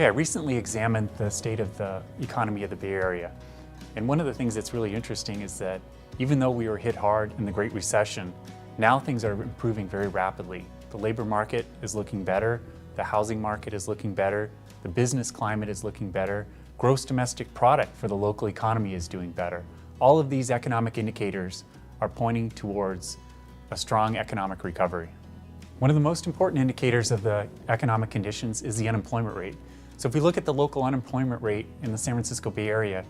I recently examined the state of the economy of the Bay Area. And one of the things that's really interesting is that even though we were hit hard in the Great Recession, now things are improving very rapidly. The labor market is looking better, the housing market is looking better, the business climate is looking better, gross domestic product for the local economy is doing better. All of these economic indicators are pointing towards a strong economic recovery. One of the most important indicators of the economic conditions is the unemployment rate. So if we look at the local unemployment rate in the San Francisco Bay Area,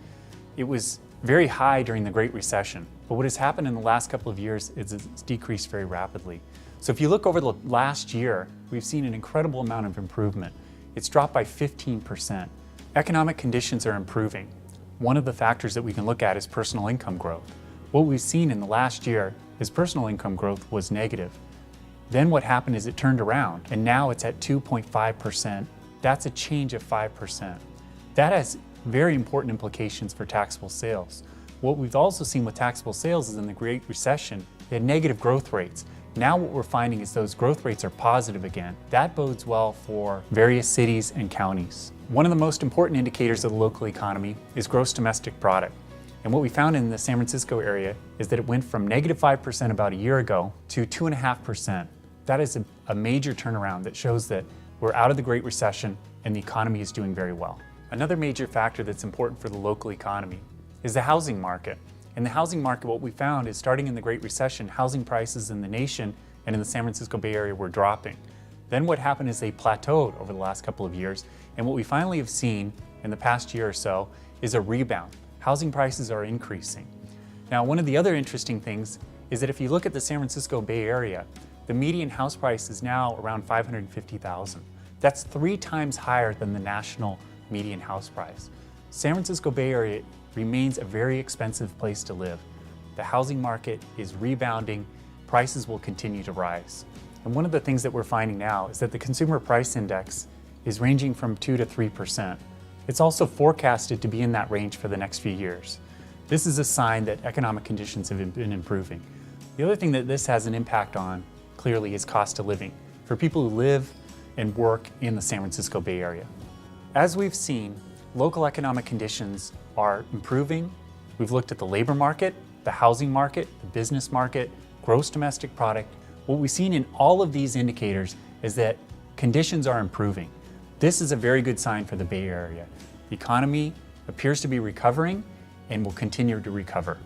it was very high during the Great Recession. But what has happened in the last couple of years is it's decreased very rapidly. So if you look over the last year, we've seen an incredible amount of improvement. It's dropped by 15%. Economic conditions are improving. One of the factors that we can look at is personal income growth. What we've seen in the last year is personal income growth was negative. Then what happened is it turned around, and now it's at 2.5%. That's a change of 5%. That has very important implications for taxable sales. What we've also seen with taxable sales is in the Great Recession, they had negative growth rates. Now what we're finding is those growth rates are positive again. That bodes well for various cities and counties. One of the most important indicators of the local economy is gross domestic product. And what we found in the San Francisco area is that it went from negative 5% about a year ago to 2.5%. That is a major turnaround that shows that we're out of the Great Recession and the economy is doing very well. Another major factor that's important for the local economy is the housing market. In the housing market, what we found is starting in the Great Recession, housing prices in the nation and in the San Francisco Bay Area were dropping. Then what happened is they plateaued over the last couple of years, and what we finally have seen in the past year or so is a rebound. Housing prices are increasing. Now, one of the other interesting things is that if you look at the San Francisco Bay Area, the median house price is now around $550,000. That's 3 times higher than the national median house price. San Francisco Bay Area remains a very expensive place to live. The housing market is rebounding, prices will continue to rise. And one of the things that we're finding now is that the consumer price index is ranging from 2 to 3%. It's also forecasted to be in that range for the next few years. This is a sign that economic conditions have been improving. The other thing that this has an impact on, clearly, is cost of living for people who live and work in the San Francisco Bay Area. As we've seen, local economic conditions are improving. We've looked at the labor market, the housing market, the business market, gross domestic product. What we've seen in all of these indicators is that conditions are improving. This is a very good sign for the Bay Area. The economy appears to be recovering and will continue to recover.